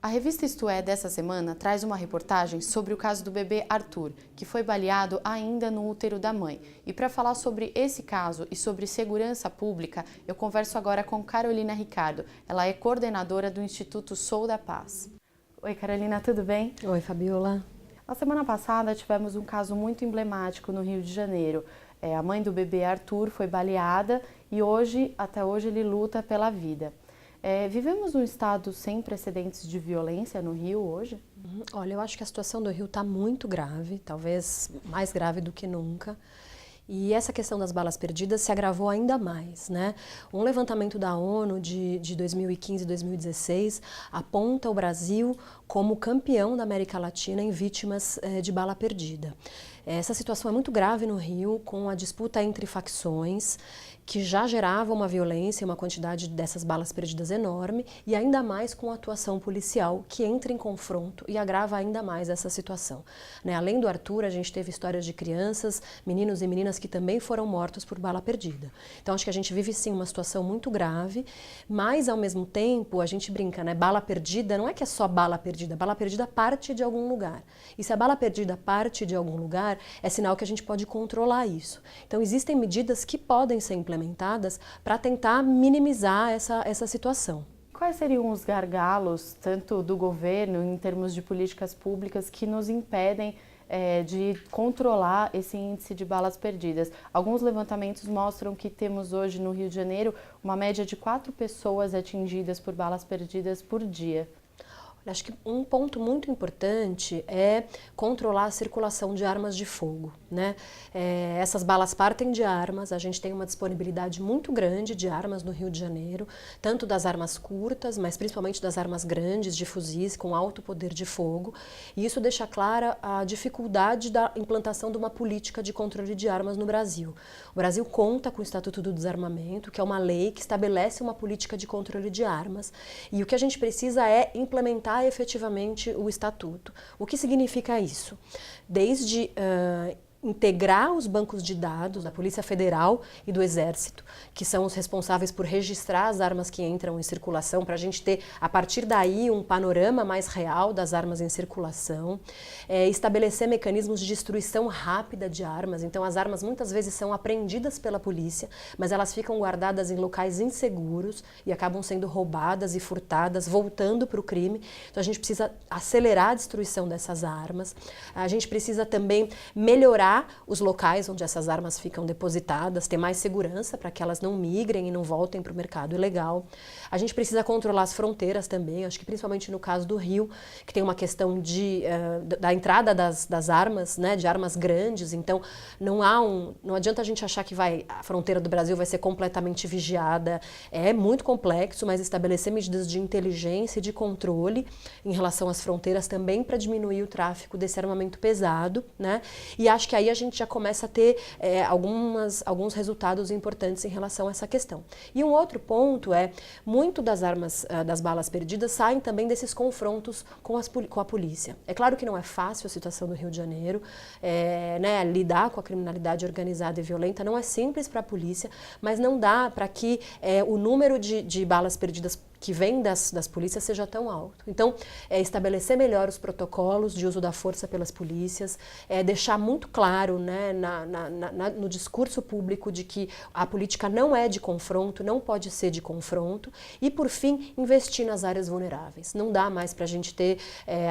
A revista Isto É dessa semana traz uma reportagem sobre o caso do bebê Arthur, que foi baleado ainda no útero da mãe. E para falar sobre esse caso e sobre segurança pública, eu converso agora com Carolina Ricardo. Ela é coordenadora do Instituto Sou da Paz. Oi, Carolina, tudo bem? Oi, Fabiola. Na semana passada tivemos um caso muito emblemático no Rio de Janeiro. A mãe do bebê Arthur foi baleada e até hoje, ele luta pela vida. Vivemos um estado sem precedentes de violência no Rio hoje? Olha, eu acho que a situação do Rio está muito grave, talvez mais grave do que nunca. E essa questão das balas perdidas se agravou ainda mais, né? Um levantamento da ONU de 2015 e 2016 aponta o Brasil como campeão da América Latina em vítimas de bala perdida. Essa situação é muito grave no Rio, com a disputa entre facções, que já gerava uma violência, uma quantidade dessas balas perdidas enorme, e ainda mais com a atuação policial, que entra em confronto e agrava ainda mais essa situação. Além do Arthur, a gente teve histórias de crianças, meninos e meninas que também foram mortos por bala perdida. Então acho que a gente vive sim uma situação muito grave, mas ao mesmo tempo a gente brinca, né? Bala perdida não é que é só bala perdida parte de algum lugar. E se a bala perdida parte de algum lugar, é sinal que a gente pode controlar isso. Então existem medidas que podem ser implementadas para tentar minimizar essa situação. Quais seriam os gargalos, tanto do governo, em termos de políticas públicas, que nos impedem de controlar esse índice de balas perdidas? Alguns levantamentos mostram que temos hoje no Rio de Janeiro uma média de 4 pessoas atingidas por balas perdidas por dia. Acho que um ponto muito importante é controlar a circulação de armas de fogo, né? Essas balas partem de armas, a gente tem uma disponibilidade muito grande de armas no Rio de Janeiro, tanto das armas curtas, mas principalmente das armas grandes, de fuzis com alto poder de fogo, e isso deixa clara a dificuldade da implantação de uma política de controle de armas no Brasil. O Brasil conta com o Estatuto do Desarmamento, que é uma lei que estabelece uma política de controle de armas, e o que a gente precisa é implementar efetivamente o Estatuto. O que significa isso? Desde integrar os bancos de dados da Polícia Federal e do Exército, que são os responsáveis por registrar as armas que entram em circulação, para a gente ter, a partir daí, um panorama mais real das armas em circulação, estabelecer mecanismos de destruição rápida de armas. Então, as armas muitas vezes são apreendidas pela polícia, mas elas ficam guardadas em locais inseguros e acabam sendo roubadas e furtadas, voltando para o crime. Então, a gente precisa acelerar a destruição dessas armas. A gente precisa também melhorar os locais onde essas armas ficam depositadas, ter mais segurança para que elas não migrem e não voltem para o mercado ilegal. A gente precisa controlar as fronteiras também, acho que principalmente no caso do Rio, que tem uma questão da entrada das armas, né, de armas grandes, então não adianta a gente achar que a fronteira do Brasil vai ser completamente vigiada, é muito complexo, mas estabelecer medidas de inteligência e de controle em relação às fronteiras também para diminuir o tráfico desse armamento pesado, né, e acho que aí a gente já começa a ter alguns resultados importantes em relação a essa questão. E um outro ponto muito das armas, das balas perdidas, saem também desses confrontos com a polícia. É claro que não é fácil a situação do Rio de Janeiro, lidar com a criminalidade organizada e violenta não é simples para a polícia, mas não dá para que o número de balas perdidas que vem das polícias seja tão alto. Então, estabelecer melhor os protocolos de uso da força pelas polícias, deixar muito claro, né, no discurso público de que a política não é de confronto, não pode ser de confronto, e, por fim, investir nas áreas vulneráveis. Não dá mais para a gente ter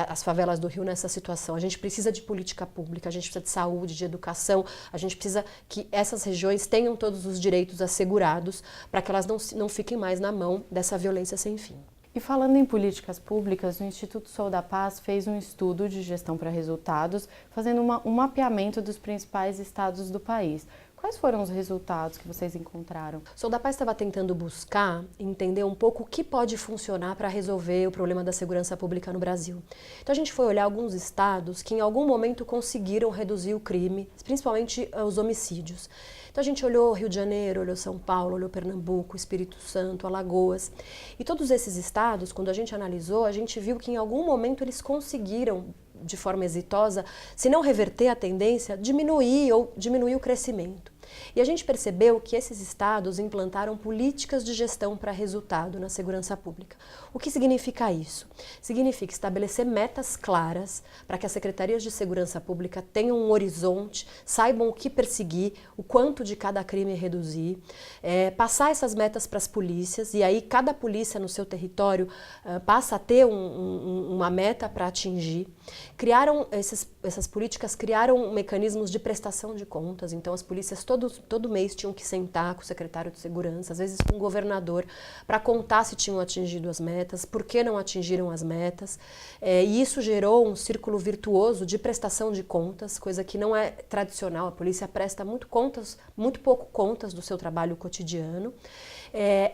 as favelas do Rio nessa situação. A gente precisa de política pública, a gente precisa de saúde, de educação, a gente precisa que essas regiões tenham todos os direitos assegurados para que elas não fiquem mais na mão dessa violência sem fim. E falando em políticas públicas, o Instituto Sou da Paz fez um estudo de gestão para resultados, fazendo um mapeamento dos principais estados do país. Quais foram os resultados que vocês encontraram? Sou da Paz estava tentando buscar entender um pouco o que pode funcionar para resolver o problema da segurança pública no Brasil. Então a gente foi olhar alguns estados que em algum momento conseguiram reduzir o crime, principalmente os homicídios. Então a gente olhou Rio de Janeiro, olhou São Paulo, olhou Pernambuco, Espírito Santo, Alagoas. E todos esses estados, quando a gente analisou, a gente viu que em algum momento eles conseguiram, de forma exitosa, se não reverter a tendência, diminuir o crescimento. E a gente percebeu que esses estados implantaram políticas de gestão para resultado na segurança pública. O que significa isso? Significa estabelecer metas claras para que as secretarias de segurança pública tenham um horizonte, saibam o que perseguir, o quanto de cada crime reduzir, passar essas metas para as polícias, e aí cada polícia no seu território passa a ter uma meta para atingir. Essas políticas criaram mecanismos de prestação de contas, então as polícias todo mês tinham que sentar com o secretário de segurança, às vezes com o governador, para contar se tinham atingido as metas, por que não atingiram as metas, e isso gerou um círculo virtuoso de prestação de contas, coisa que não é tradicional. A polícia presta muito pouco contas do seu trabalho cotidiano.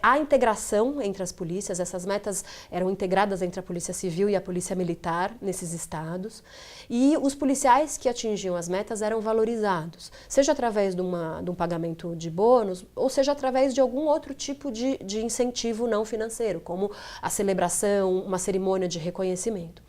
A integração entre as polícias, essas metas eram integradas entre a Polícia Civil e a Polícia Militar nesses estados, e os policiais que atingiam as metas eram valorizados, seja através de um pagamento de bônus, ou seja através de algum outro tipo de incentivo não financeiro, como a celebração, uma cerimônia de reconhecimento.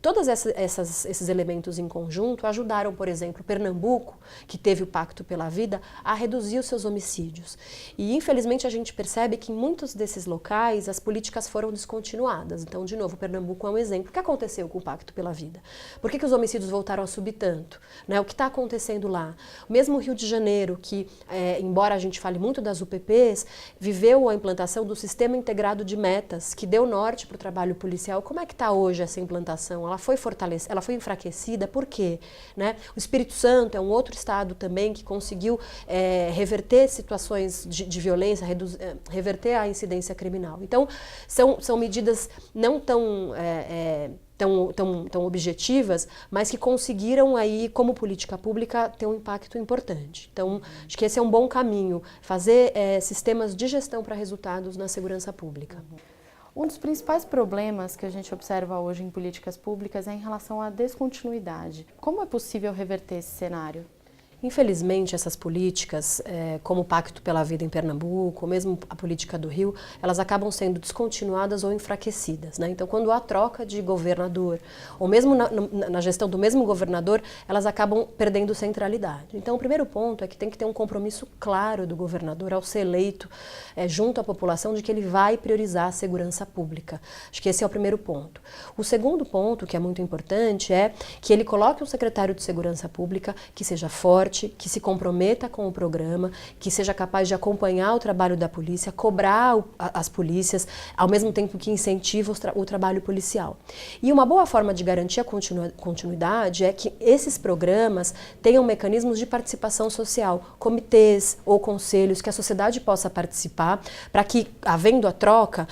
Todos esses elementos em conjunto ajudaram, por exemplo, Pernambuco, que teve o Pacto pela Vida, a reduzir os seus homicídios. E, infelizmente, a gente percebe que em muitos desses locais as políticas foram descontinuadas. Então, de novo, Pernambuco é um exemplo. O que aconteceu com o Pacto pela Vida? Por que os homicídios voltaram a subir tanto? Né? O que está acontecendo lá? Mesmo o Rio de Janeiro, que, embora a gente fale muito das UPPs, viveu a implantação do Sistema Integrado de Metas, que deu norte para o trabalho policial. Como é que está hoje essa implantação? Ela foi fortalecida, ela foi enfraquecida, por quê? Né? O Espírito Santo é um outro estado também que conseguiu reverter situações de violência, reverter a incidência criminal. Então, são medidas não tão objetivas, mas que conseguiram aí, como política pública, ter um impacto importante. Então, acho que esse é um bom caminho, fazer sistemas de gestão para resultados na segurança pública. Um dos principais problemas que a gente observa hoje em políticas públicas é em relação à descontinuidade. Como é possível reverter esse cenário? Infelizmente, essas políticas, como o Pacto pela Vida em Pernambuco, ou mesmo a política do Rio, elas acabam sendo descontinuadas ou enfraquecidas, né? Então, quando há troca de governador, ou mesmo na gestão do mesmo governador, elas acabam perdendo centralidade. Então, o primeiro ponto é que tem que ter um compromisso claro do governador ao ser eleito junto à população de que ele vai priorizar a segurança pública. Acho que esse é o primeiro ponto. O segundo ponto, que é muito importante, é que ele coloque um secretário de segurança pública que seja forte, que se comprometa com o programa, que seja capaz de acompanhar o trabalho da polícia, cobrar as polícias, ao mesmo tempo que incentiva o trabalho policial. E uma boa forma de garantir a continuidade é que esses programas tenham mecanismos de participação social, comitês ou conselhos que a sociedade possa participar, para que, havendo a troca,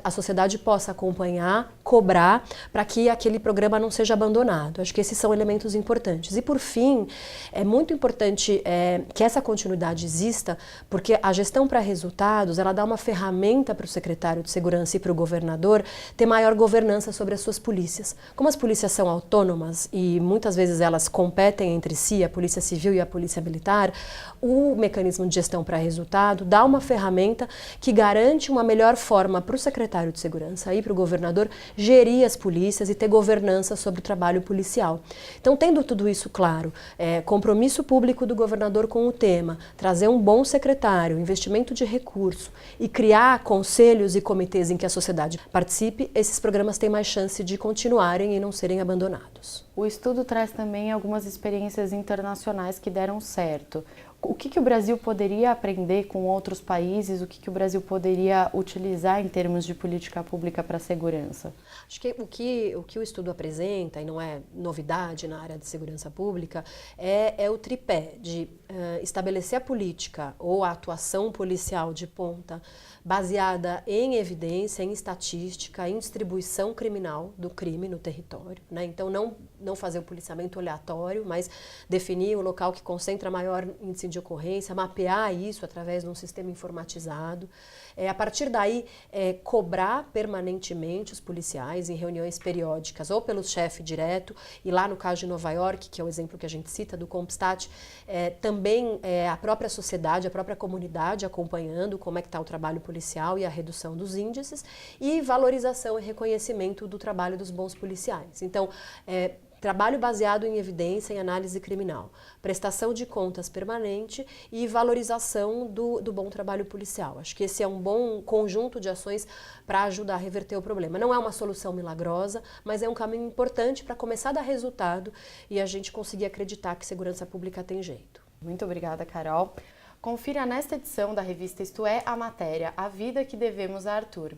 a sociedade possa acompanhar, cobrar, para que aquele programa não seja abandonado. Acho que esses são elementos importantes. E, por fim, é muito importante que essa continuidade exista, porque a gestão para resultados, ela dá uma ferramenta para o secretário de segurança e para o governador ter maior governança sobre as suas polícias. Como as polícias são autônomas e muitas vezes elas competem entre si, a Polícia Civil e a Polícia Militar, o mecanismo de gestão para resultado dá uma ferramenta que garante uma melhor forma para o secretário de segurança e para o governador gerir as polícias e ter governança sobre o trabalho policial. Então, tendo tudo isso claro, compromisso público do governador com o tema, trazer um bom secretário, investimento de recurso e criar conselhos e comitês em que a sociedade participe, esses programas têm mais chance de continuarem e não serem abandonados. O estudo traz também algumas experiências internacionais que deram certo. O que o Brasil poderia aprender com outros países? O que o Brasil poderia utilizar em termos de política pública para a segurança? Acho que o que o estudo apresenta, e não é novidade na área de segurança pública, é o tripé de estabelecer a política ou a atuação policial de ponta baseada em evidência, em estatística, em distribuição criminal do crime no território, né? Então, não fazer o policiamento aleatório, mas definir o local que concentra maior índice de ocorrência, mapear isso através de um sistema informatizado. A partir daí, cobrar permanentemente os policiais em reuniões periódicas, ou pelo chefe direto, e lá no caso de Nova York, que é o exemplo que a gente cita do Compstat, também a própria sociedade, a própria comunidade acompanhando como é que está o trabalho policial e a redução dos índices, e valorização e reconhecimento do trabalho dos bons policiais. Então, Trabalho baseado em evidência, em análise criminal, prestação de contas permanente e valorização do bom trabalho policial. Acho que esse é um bom conjunto de ações para ajudar a reverter o problema. Não é uma solução milagrosa, mas é um caminho importante para começar a dar resultado e a gente conseguir acreditar que segurança pública tem jeito. Muito obrigada, Carol. Confira nesta edição da revista Isto É a Matéria, A Vida que Devemos a Arthur.